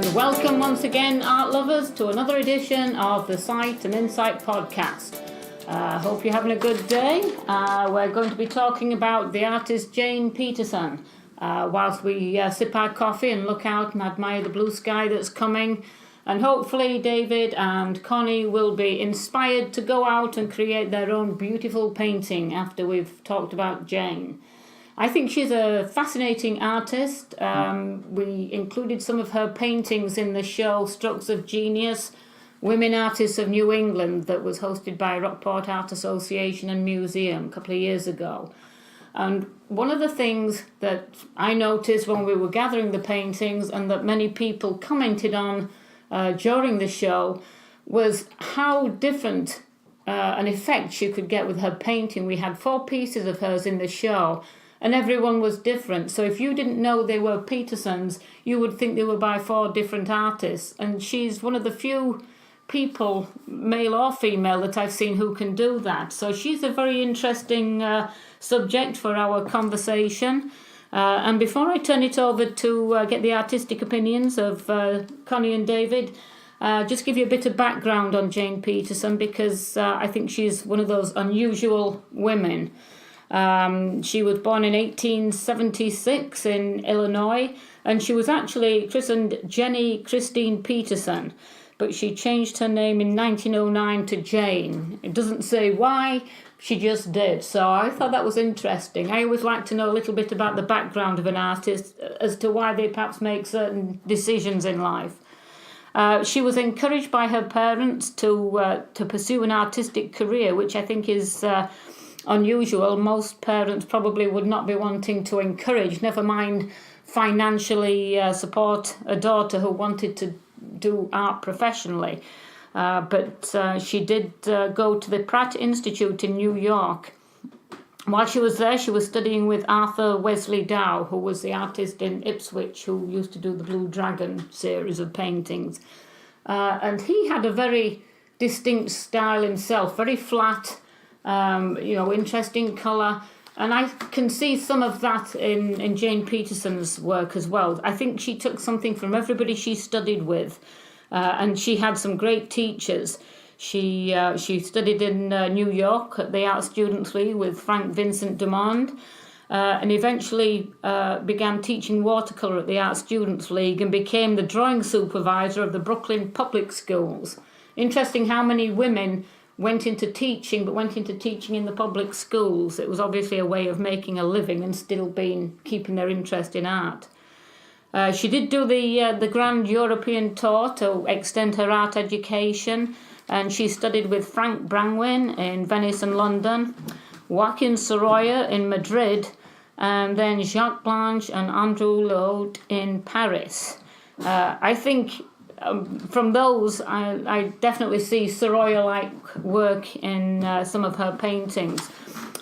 And welcome once again, art lovers, to another edition of the Sight and Insight podcast. Hope you're having a good day. We're going to be talking about the artist Jane Peterson whilst we sip our coffee and look out and admire the blue sky that's coming. And hopefully David and Connie will be inspired to go out and create their own beautiful painting after we've talked about Jane. I think she's a fascinating artist. We included some of her paintings in the show Strokes of Genius, Women Artists of New England, that was hosted by Rockport Art Association and Museum a couple of years ago. And one of the things that I noticed when we were gathering the paintings and that many people commented on during the show was how different an effect she could get with her painting. We had 4 pieces of hers in the show, and everyone was different. So if you didn't know they were Petersons, you would think they were by 4 different artists. And she's one of the few people, male or female, that I've seen who can do that. So she's a very interesting subject for our conversation. And before I turn it over to get the artistic opinions of Connie and David, just give you a bit of background on Jane Peterson, because I think she's one of those unusual women. She was born in 1876 in Illinois, and she was actually christened Jennie Christine Peterson, but she changed her name in 1909 to Jane. It doesn't say why, she just did. So I thought that was interesting. I always like to know a little bit about the background of an artist as to why they perhaps make certain decisions in life. She was encouraged by her parents to pursue an artistic career, which I think is unusual. Most parents probably would not be wanting to encourage, never mind financially support a daughter who wanted to do art professionally. But she did go to the Pratt Institute in New York. While she was there, she was studying with Arthur Wesley Dow, who was the artist in Ipswich who used to do the Blue Dragon series of paintings. And he had a very distinct style himself, very flat, interesting colour. And I can see some of that in Jane Peterson's work as well. I think she took something from everybody she studied with. And she had some great teachers. She studied in New York at the Art Students League with Vincent DuMond, and eventually began teaching watercolour at the Art Students League and became the drawing supervisor of the Brooklyn public schools. Interesting how many women went into teaching, but went into teaching in the public schools. It was obviously a way of making a living and still keeping their interest in art. She did do the Grand European tour to extend her art education, and she studied with Frank Brangwyn in Venice and London, Joaquin Sorolla in Madrid, and then Jacques Blanche and Andrew Laude in Paris. I think from those, I definitely see Sorolla-like work in some of her paintings.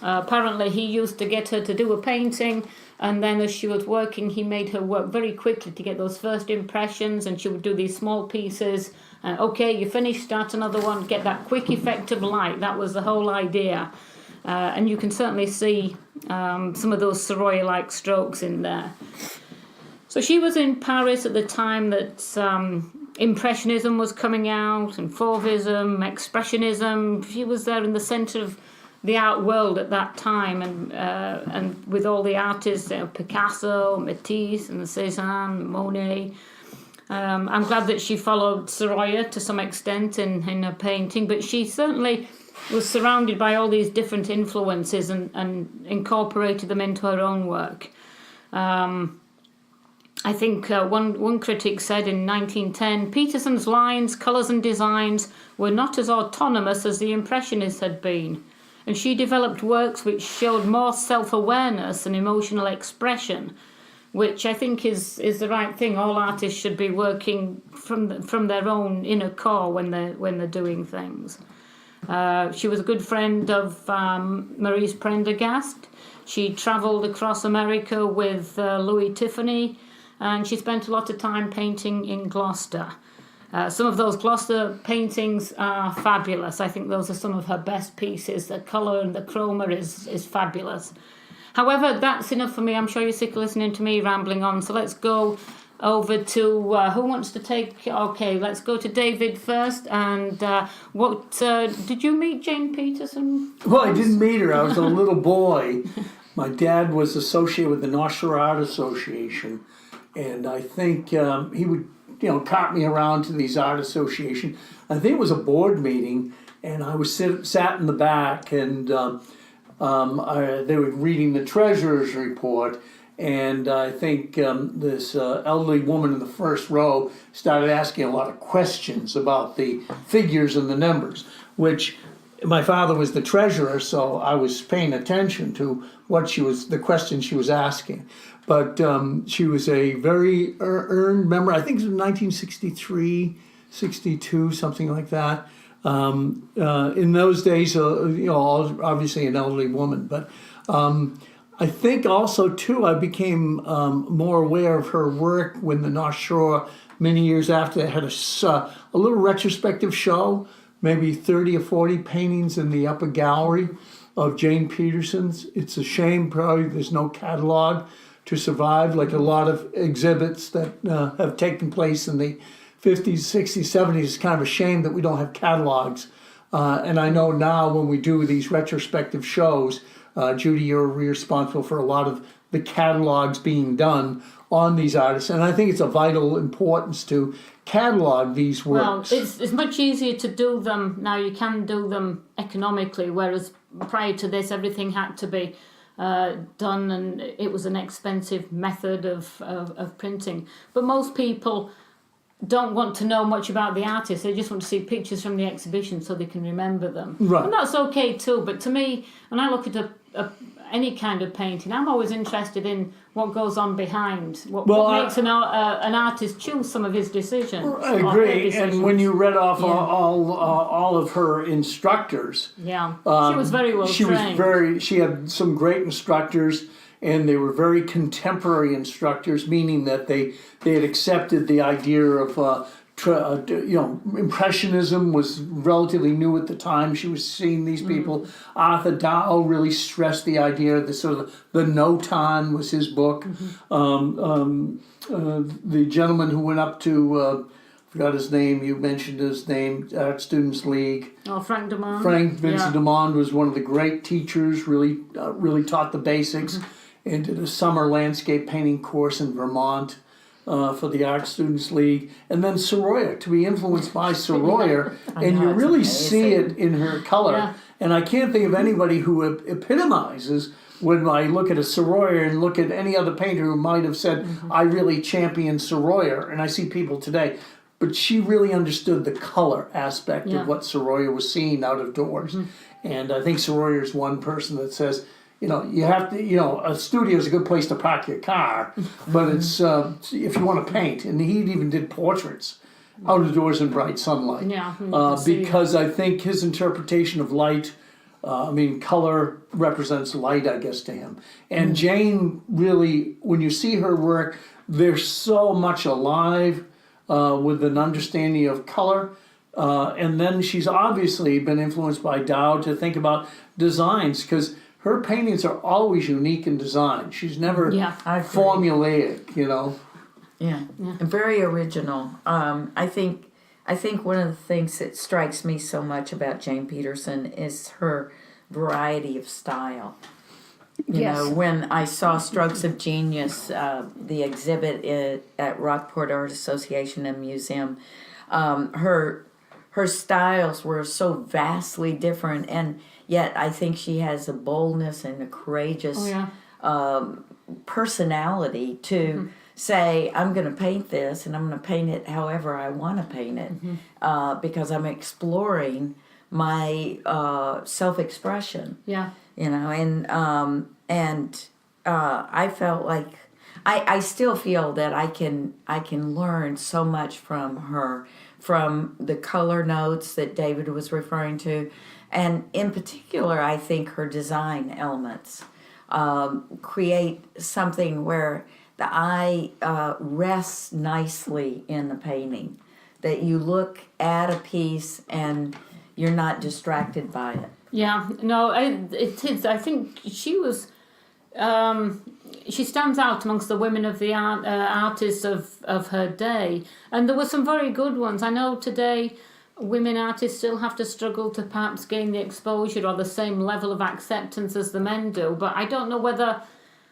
Apparently he used to get her to do a painting, and then as she was working, he made her work very quickly to get those first impressions, and she would do these small pieces. Okay, you finished, start another one, get that quick effect of light. That was the whole idea. And you can certainly see some of those Sorolla-like strokes in there. So she was in Paris at the time that Impressionism was coming out, and Fauvism, Expressionism. She was there in the centre of the art world at that time, and with all the artists, Picasso, Matisse, and Cézanne, Monet. I'm glad that she followed Sorolla to some extent in her painting, but she certainly was surrounded by all these different influences and incorporated them into her own work. I think one critic said in 1910, Peterson's lines, colours and designs were not as autonomous as the Impressionists had been, and she developed works which showed more self-awareness and emotional expression, which I think is the right thing. All artists should be working from their own inner core when they're doing things. She was a good friend of Maurice Prendergast. She travelled across America with Louis Tiffany, and she spent a lot of time painting in Gloucester. Some of those Gloucester paintings are fabulous. I think those are some of her best pieces. The colour and the chroma is fabulous. However, that's enough for me. I'm sure you're sick of listening to me rambling on, so let's go over to who wants to take. Okay, let's go to David first. And what did you meet Jane Peterson? Well, I didn't meet her. I was a little boy. My dad was associated with the North Shore Art Association, and I think he would, cart me around to these art associations. I think it was a board meeting, and I was sat in the back, and they were reading the treasurer's report, and I think this elderly woman in the first row started asking a lot of questions about the figures and the numbers, which my father was the treasurer, so I was paying attention to the questions she was asking. But she was a very earned member. I think it was 1963, 62, something like that. In those days, obviously an elderly woman. But I think also, too, I became more aware of her work when the North Shore, many years after, had a little retrospective show, maybe 30 or 40 paintings in the upper gallery of Jane Peterson's. It's a shame, probably, there's no catalog to survive, like a lot of exhibits that have taken place in the 50s, 60s, 70s. It's kind of a shame that we don't have catalogs. And I know now when we do these retrospective shows, Judy, you're responsible for a lot of the catalogs being done on these artists. And I think it's a vital importance to catalog these works. Well, it's much easier to do them now. You can do them economically, whereas prior to this, everything had to be done, and it was an expensive method of printing. But most people don't want to know much about the artist. They just want to see pictures from the exhibition so they can remember them. Right. And that's okay too. But to me, when I look at any kind of painting, I'm always interested in what goes on behind. What makes an artist choose some of his decisions. I agree. And when you read off all of her instructors, she was very well trained. She had some great instructors, and they were very contemporary instructors, meaning that they had accepted the idea of Impressionism was relatively new at the time. She was seeing these people. Arthur Dow really stressed the idea of the Notan was his book. The gentleman who went up to forgot his name. You mentioned his name. Art Students League. Oh, Frank DuMond. Vincent DuMond was one of the great teachers. Really taught the basics, and did a summer landscape painting course in Vermont. For the Art Students League, and then Sorolla, to be influenced by Sorolla, and you really see it in her color. Yeah. And I can't think of anybody who epitomizes when I look at a Sorolla and look at any other painter who might have said, I really champion Sorolla, and I see people today. But she really understood the color aspect of what Sorolla was seeing out of doors. And I think Sorolla is one person that says, you have to, a studio is a good place to park your car, but it's if you want to paint. And he even did portraits out of doors in bright sunlight. Because I think his interpretation of light, color represents light, I guess, to him. And Jane really, when you see her work, they're so much alive with an understanding of color. And then she's obviously been influenced by Dow to think about designs, because her paintings are always unique in design. She's never formulaic, Yeah, very original. I think one of the things that strikes me so much about Jane Peterson is her variety of style. You know, when I saw Strokes of Genius, the exhibit at Rockport Art Association and Museum, her styles were so vastly different, and yet I think she has a boldness and a courageous personality to say, I'm going to paint this, and I'm going to paint it however I want to paint it, because I'm exploring my self-expression. Yeah. And I felt like I still feel that I can learn so much from her, from the color notes that David was referring to, and in particular, I think her design elements create something where the eye rests nicely in the painting, that you look at a piece and you're not distracted by it. Yeah, no, it is. I think she was she stands out amongst the women of the artists of her day, and there were some very good ones. I know today women artists still have to struggle to perhaps gain the exposure or the same level of acceptance as the men do, but I don't know whether,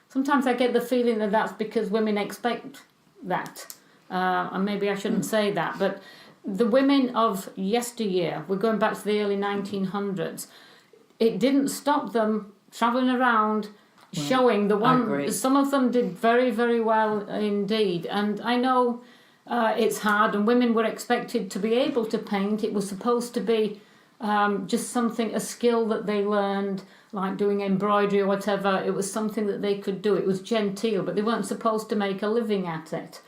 sometimes I get the feeling that that's because women expect that, and maybe I shouldn't say that, but the women of yesteryear, we're going back to the early 1900s, it didn't stop them travelling around showing the one. Some of them did very, very well indeed, and I know it's hard, and women were expected to be able to paint. It was supposed to be just something, a skill that they learned, like doing embroidery or whatever. It was something that they could do. It was genteel, but they weren't supposed to make a living at it.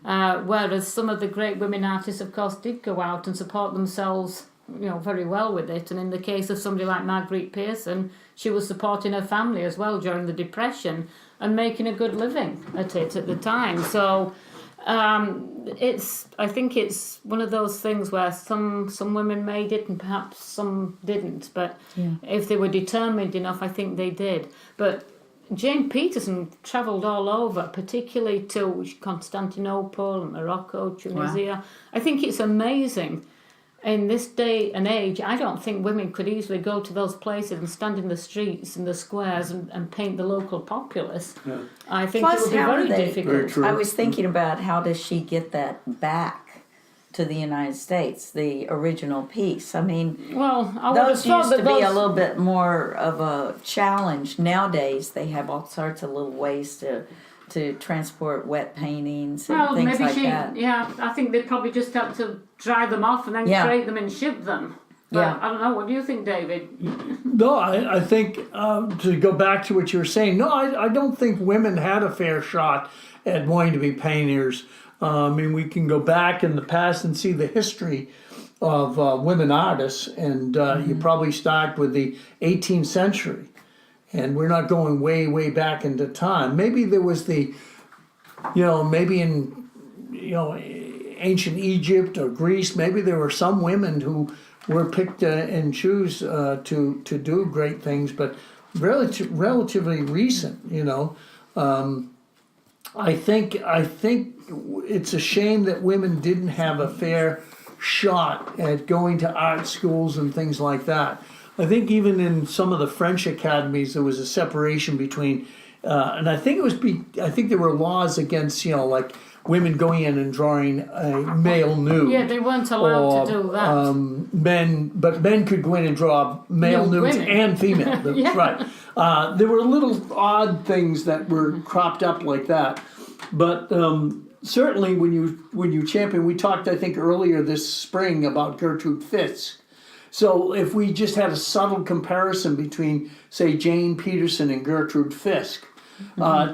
Whereas some of the great women artists, of course, did go out and support themselves, very well with it. And in the case of somebody like Mary Pearson, she was supporting her family as well during the Depression and making a good living at it at the time. So I think it's one of those things where some women made it and perhaps some didn't. But if they were determined enough, I think they did. But Jane Peterson travelled all over, particularly to Constantinople, Morocco, Tunisia. Wow. I think it's amazing. In this day and age, I don't think women could easily go to those places and stand in the streets and the squares and paint the local populace. Yeah. I think it would be very difficult. Very I was thinking about how does she get that back to the United States, the original piece. I mean, those used to be a little bit more of a challenge. Nowadays, they have all sorts of little ways to transport wet paintings and things like that. Yeah, I think they probably just have to dry them off and then create them and ship them. But I don't know. What do you think, David? No, I think, to go back to what you were saying, no, I don't think women had a fair shot at wanting to be painters. I mean, we can go back in the past and see the history of women artists, and you probably start with the 18th century, and we're not going way, way back into time. Maybe there was maybe in, ancient Egypt or Greece, maybe there were some women who were picked and choose to do great things, but relatively recent, I think it's a shame that women didn't have a fair shot at going to art schools and things like that. I think even in some of the French academies there was a separation between, and I think there were laws against like women going in and drawing a male nude. Yeah, they weren't allowed to do that. Men could go in and draw male nudes and female. Right. There were little odd things that were cropped up like that, but certainly when you champion, we talked I think earlier this spring about Gertrude Fisk. So if we just had a subtle comparison between, say, Jane Peterson and Gertrude Fisk,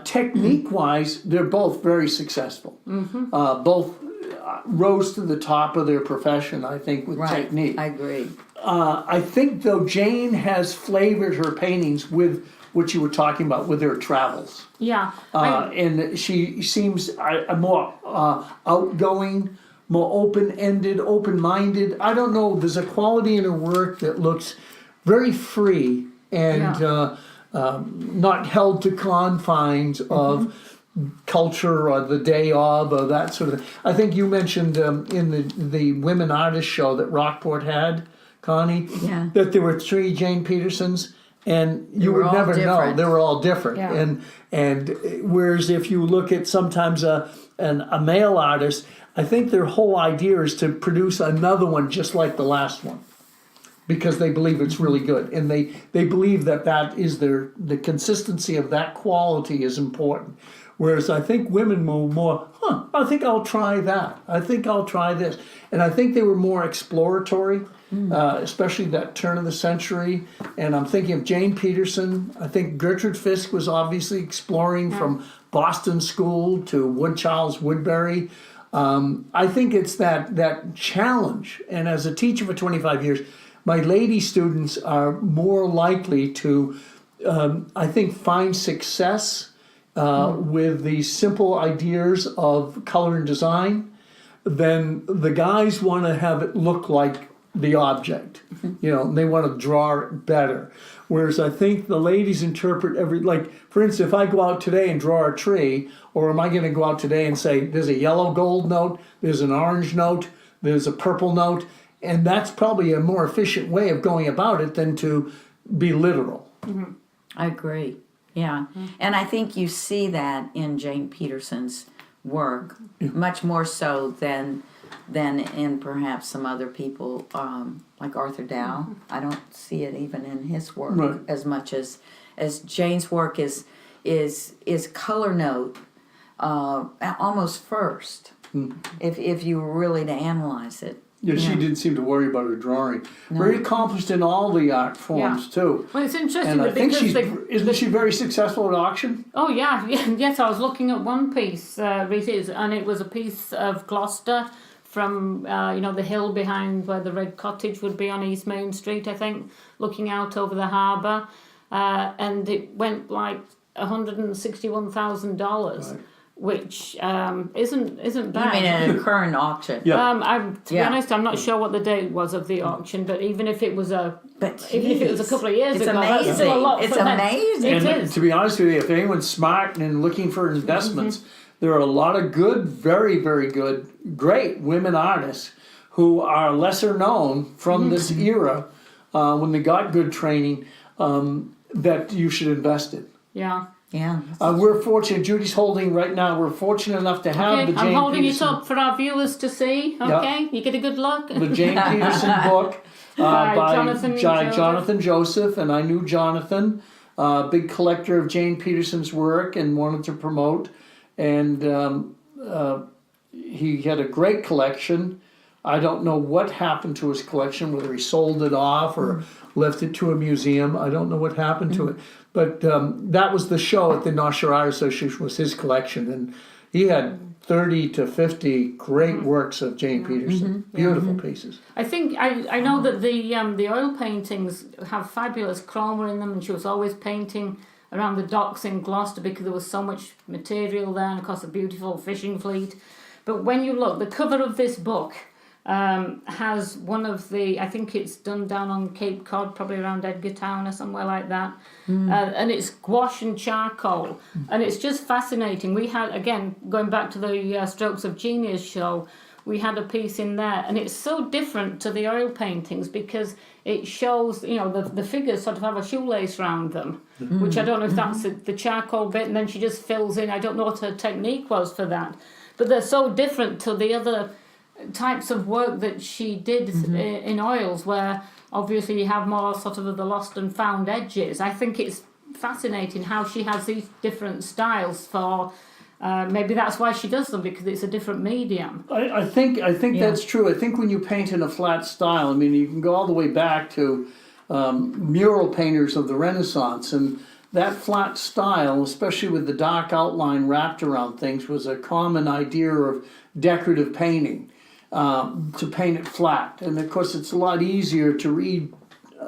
technique-wise, they're both very successful. Both rose to the top of their profession, I think, with technique. I agree. I think, though, Jane has flavored her paintings with what you were talking about, with her travels. Yeah. And she seems more outgoing, more open-ended, open-minded. I don't know, there's a quality in her work that looks very free and not held to confines of culture or the day of or that sort of thing. I think you mentioned in the Women Artists show that Rockport had, Connie, that there were 3 Jane Petersons, and you would never know. They were all different. Yeah. And whereas if you look at sometimes a male artist, I think their whole idea is to produce another one just like the last one, because they believe it's really good, and they believe that is the consistency of that quality is important. Whereas I think women were more, I think I'll try that. I think I'll try this. And I think they were more exploratory, especially that turn of the century. And I'm thinking of Jane Peterson. I think Gertrude Fisk was obviously exploring from Boston School to Charles Woodbury. I think it's that challenge. And as a teacher for 25 years, my lady students are more likely to, I think, find success with the simple ideas of color and design than the guys want to have it look like the object. You know, they want to draw it better. Whereas I think the ladies interpret like, for instance, if I go out today and draw a tree, or am I going to go out today and say, there's a yellow gold note, there's an orange note, there's a purple note, and that's probably a more efficient way of going about it than to be literal. Mm-hmm. I agree. Yeah. And I think you see that in Jane Peterson's work, much more so than in perhaps some other people, like Arthur Dow. I don't see it even in his work as much as Jane's work is color note almost first, if you were really to analyze it. Yeah, she didn't seem to worry about her drawing. No. Very accomplished in all the art forms too. Well, it's interesting, and I think because isn't she very successful at auction? Oh yeah, yes. I was looking at one piece, Rita, and it was a piece of Gloucester from the hill behind where the Red Cottage would be on East Main Street, I think, looking out over the harbour, and it went like $161,000. Right. Which isn't bad. You mean at a current auction? Yeah. To be honest, I'm not sure what the date was of the auction, but even if it was a couple of years ago, amazing. That's still a lot. It's for amazing. It and is. To be honest with you, if anyone's smart and looking for investments, there are a lot of good, very, very good, great women artists who are lesser known from this era when they got good training that you should invest in. Yeah. Yeah. We're fortunate. Judy's holding right now. We're fortunate enough to have the Jane I'm holding Peterson, it up for our viewers to see. Okay, you get a good look. The Jane Peterson book by Jonathan Joseph, and I knew Jonathan, big collector of Jane Peterson's work, and wanted to promote. And he had a great collection. I don't know what happened to his collection, whether he sold it off or left it to a museum. I don't know what happened to it. But that was the show at the National Art Association, was his collection. And he had 30 to 50 great works of Jane Peterson. Beautiful pieces. I think, I know that the oil paintings have fabulous chroma in them, and she was always painting around the docks in Gloucester because there was so much material there, and of course a beautiful fishing fleet. But when you look, the cover of this book has one of the, I think it's done down on Cape Cod, probably around Edgartown or somewhere like that, and it's gouache and charcoal, and it's just fascinating. We had, again, going back to the Strokes of Genius show, we had a piece in there, and it's so different to the oil paintings because it shows, the figures sort of have a shoelace round them, which I don't know if that's the charcoal bit, and then she just fills in. I don't know what her technique was for that, but they're so different to the other types of work that she did in oils, where obviously you have more sort of the lost and found edges. I think it's fascinating how she has these different styles for maybe that's why she does them, because it's a different medium. I think that's true. I think when you paint in a flat style, I mean, you can go all the way back to mural painters of the Renaissance, and that flat style, especially with the dark outline wrapped around things, was a common idea of decorative painting. To paint it flat, and of course it's a lot easier to read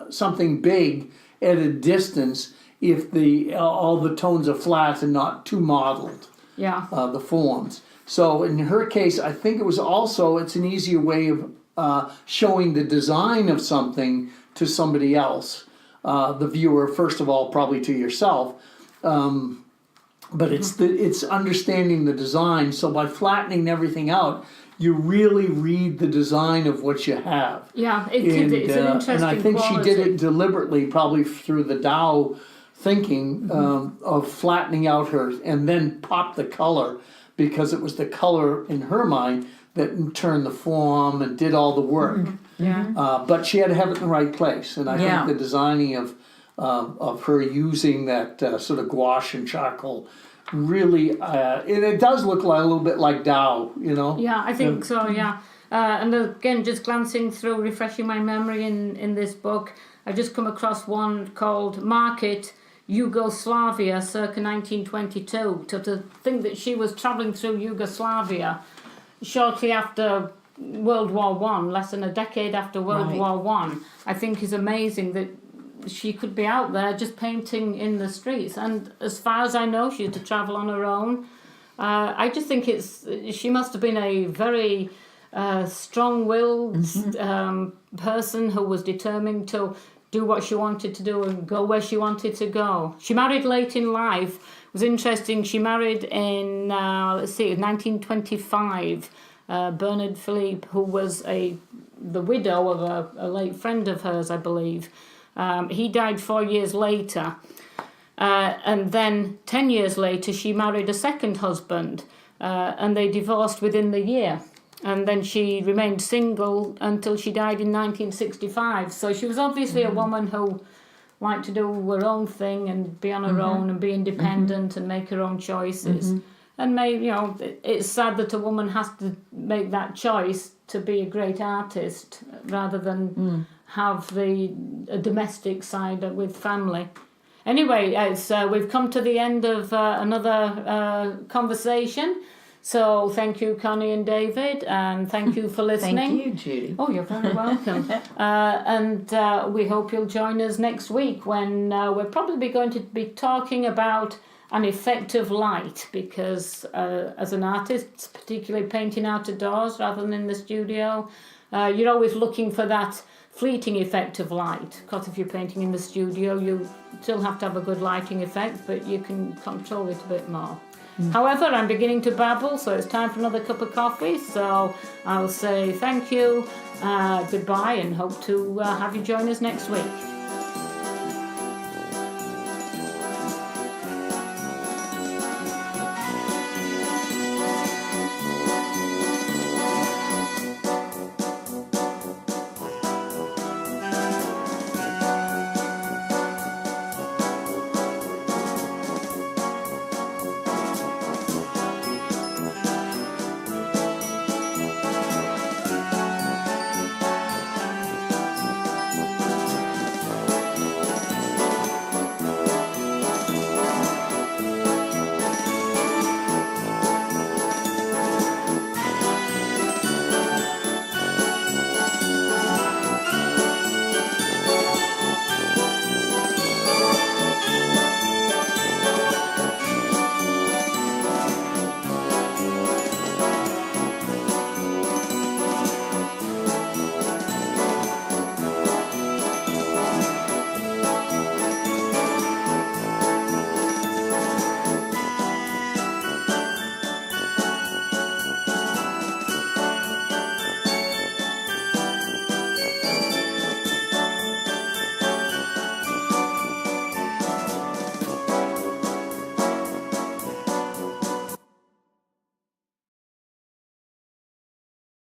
something big at a distance if all the tones are flat and not too modeled. Yeah. The forms. So in her case, I think it's an easier way of showing the design of something to somebody else, the viewer first of all, probably to yourself. But it's understanding the design. So by flattening everything out, you really read the design of what you have. Yeah, it's an interesting and I think quality. she did it deliberately, probably through the Tao thinking of flattening out her, and then pop the color, because it was the color in her mind that turned the form and did all the work. But she had to have it in the right place, and I think the designing of her using that sort of gouache and charcoal really, and it does look a little bit like Tao, Yeah, I think so, yeah. And again, just glancing through, refreshing my memory in this book, I just come across one called Market, Yugoslavia, circa 1922. To think that she was travelling through Yugoslavia shortly after World War One, less than a decade after World War One, I think is amazing that she could be out there just painting in the streets. And as far as I know, she had to travel on her own. I just think she must have been a very strong-willed person who was determined to do what she wanted to do and go where she wanted to go. She married late in life. It was interesting. She married in 1925. Bernard Philippe, who was the widow of a late friend of hers, I believe. He died 4 years later. And then 10 years later, she married a second husband, and they divorced within the year. And then she remained single until she died in 1965. So she was obviously a woman who liked to do her own thing and be on her own and be independent and make her own choices. And maybe, it's sad that a woman has to make that choice to be a great artist rather than have a domestic side with family. Anyway, we've come to the end of another conversation. So thank you, Connie and David, and thank you for listening. Thank you, Judy. Oh, you're very welcome. And we hope you'll join us next week when we're probably going to be talking about an effective light, because as an artist, particularly painting out of doors rather than in the studio, you're always looking for that fleeting effect of light. Because if you're painting in the studio, you still have to have a good lighting effect, but you can control it a bit more. However, I'm beginning to babble, so it's time for another cup of coffee. So I'll say thank you, goodbye, and hope to have you join us next week.